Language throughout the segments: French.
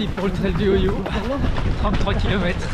parti pour le trail du Hoyo, 33 km.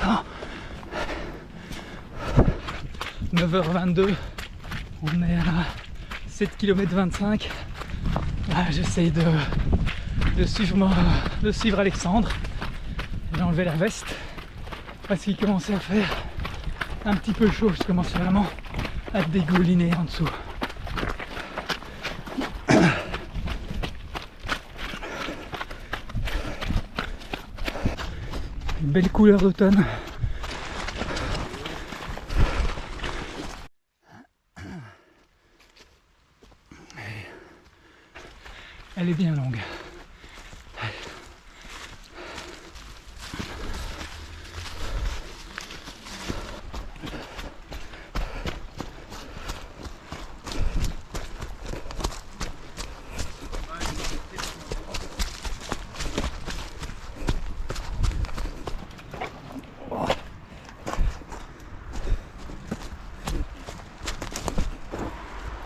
Ah. 9h22, on est à 7 km 25. Ah, j'essaye de suivre Alexandre. J'ai enlevé la veste parce qu'il commençait à faire un petit peu chaud. Je commence vraiment à dégouliner en dessous. Une belle couleur d'automne. Elle est bien longue.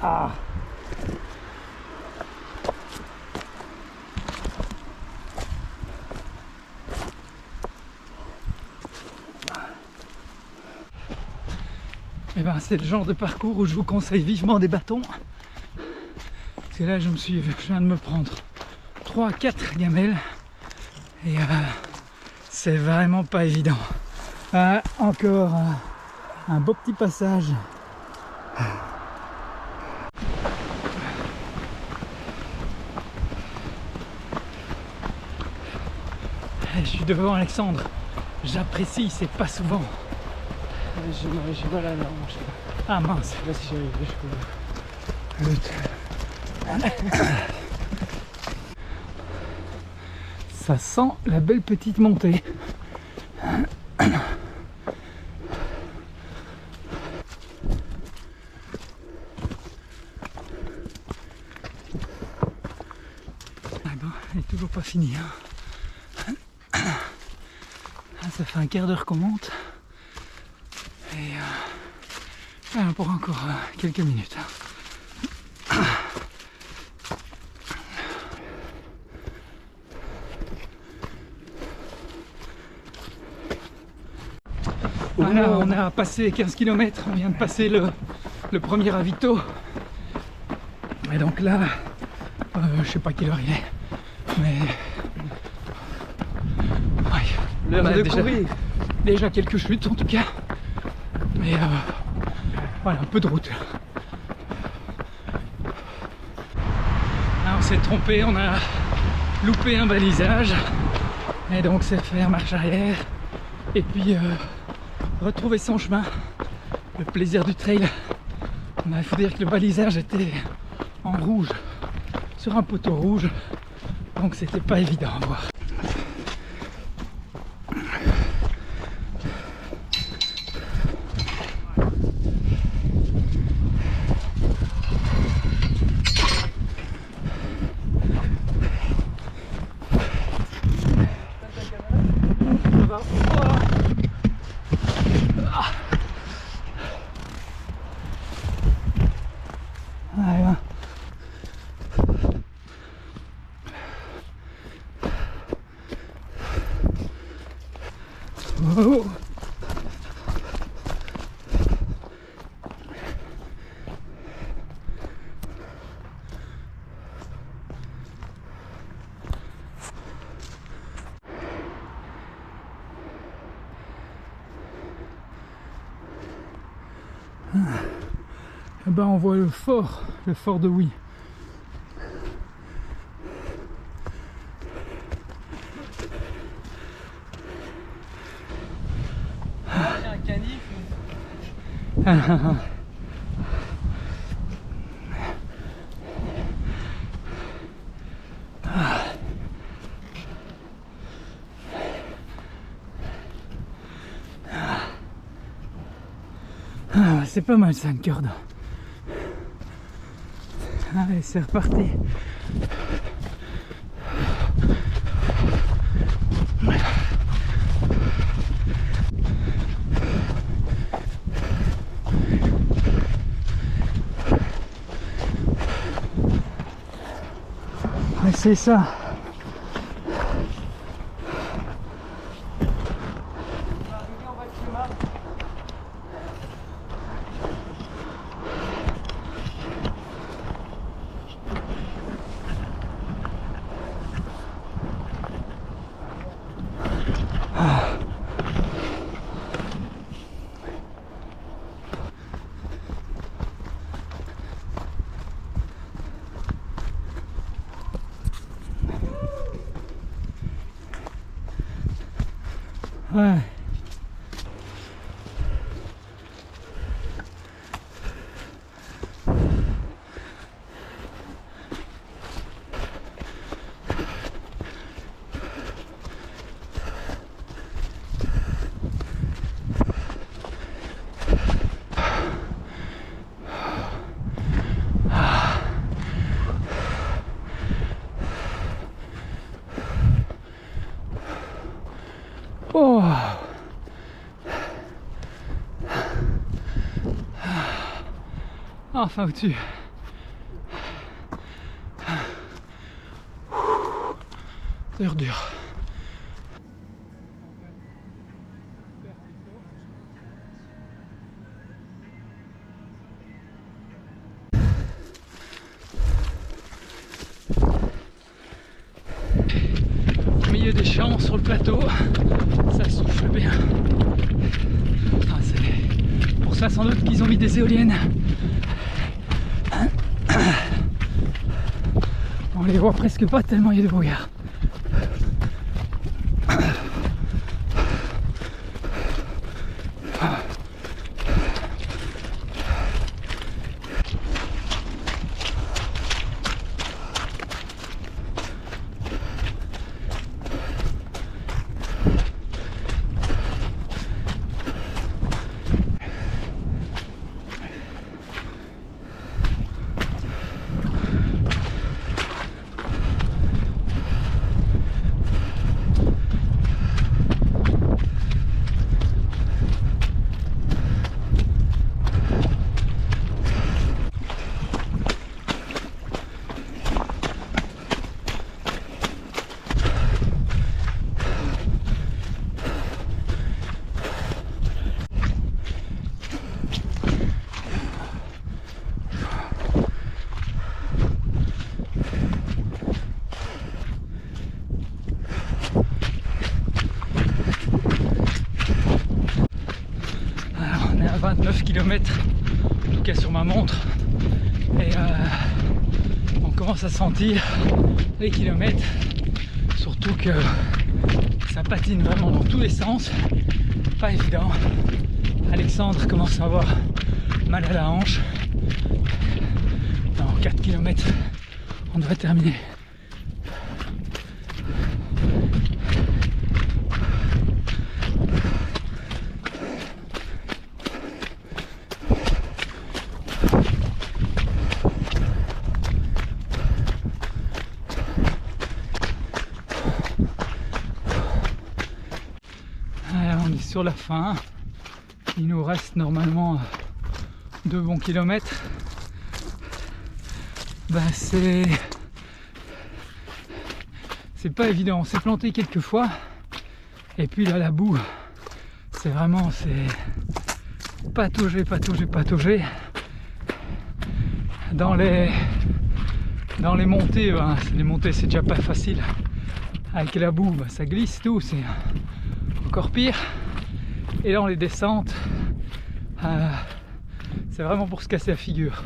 Ah. Et ben, c'est le genre de parcours où je vous conseille vivement des bâtons. Parce que là, je viens de me prendre 3-4 gamelles. Et c'est vraiment pas évident. Encore un beau petit passage. Je suis devant Alexandre. J'apprécie, c'est pas souvent. J'ai pas la norme. Ah mince. Là, si j'arrive, je peux. Ça sent la belle petite montée. Ah bon, elle est toujours pas finie. Hein. Ça fait un quart d'heure qu'on monte. Et pour encore quelques minutes. Voilà, on a passé 15 km, on vient de passer le premier ravito. Et donc là, je sais pas quelle heure il est, mais ouais, L'heure de courir. Déjà quelques chutes en tout cas. Mais voilà, un peu de route. Alors, on s'est trompé, on a loupé un balisage. Et donc c'est faire marche arrière. Et puis retrouver son chemin. Le plaisir du trail. Il faut dire que le balisage était en rouge. Sur un poteau rouge. Donc c'était pas évident à voir. Voilà. Oh. Là-bas on voit le fort de Oui. Il y a un canif. Ah, c'est pas mal ça, une corde. Allez, c'est reparti. Ouais, c'est ça. Ouais. Oh. Enfin au-dessus. Dur. Au milieu des champs, sur le plateau, ça souffle bien. Ah, c'est pour ça sans doute qu'ils ont mis des éoliennes. On les voit presque pas tellement il y a de brouillard. Alors, on est à 29 km, en tout cas sur ma montre, et on commence à sentir les kilomètres, surtout que ça patine vraiment dans tous les sens, pas évident. Alexandre commence à avoir mal à la hanche. Dans 4 km, on devrait terminer. On est sur la fin. Il nous reste normalement 2 bons kilomètres. C'est pas évident. On s'est planté quelques fois. Et puis là, la boue, c'est vraiment patauger. Dans les montées, les montées c'est déjà pas facile. Avec la boue, ça glisse tout, c'est encore pire. Et dans les descentes, C'est vraiment pour se casser la figure.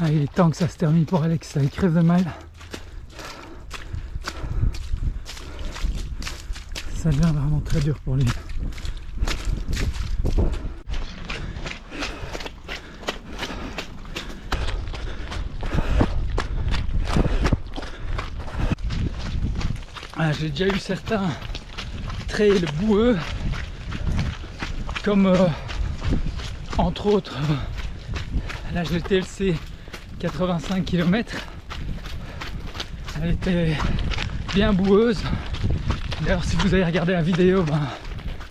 Ah, il est temps que ça se termine pour Alex, ça, il crève de mal. Ça devient vraiment très dur pour lui. Ah, j'ai déjà eu certains trails boueux, comme entre autres la GTLC 85 km. Elle était bien boueuse. D'ailleurs, si vous avez regardé la vidéo, ben,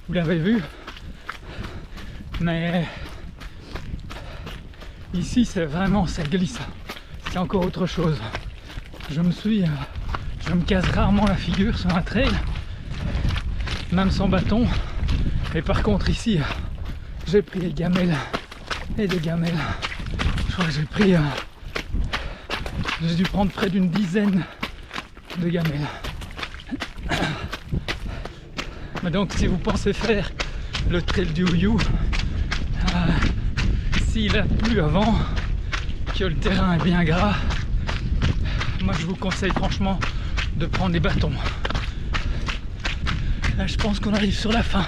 vous l'avez vu. Mais ici, c'est vraiment, ça glisse. C'est encore autre chose. Je me casse rarement la figure sur un trail, même sans bâton. Et par contre ici, j'ai pris des gamelles et des gamelles. Je crois que j'ai dû prendre près d'une dizaine de gamelles. Mais donc si vous pensez faire le trail du Ouyou, s'il a plu avant, que le terrain est bien gras, moi je vous conseille franchement de prendre des bâtons. Là je pense qu'on arrive sur la fin.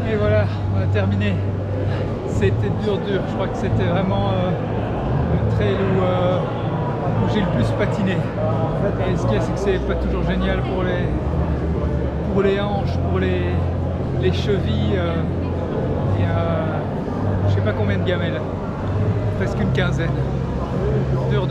Et voilà, on a terminé. C'était dur. Je crois que c'était vraiment le trail où j'ai le plus patiné. Et ce qu'il y a, c'est que c'est pas toujours génial pour les hanches, pour les chevilles. Je sais pas combien de gamelles, presque une quinzaine. Dur.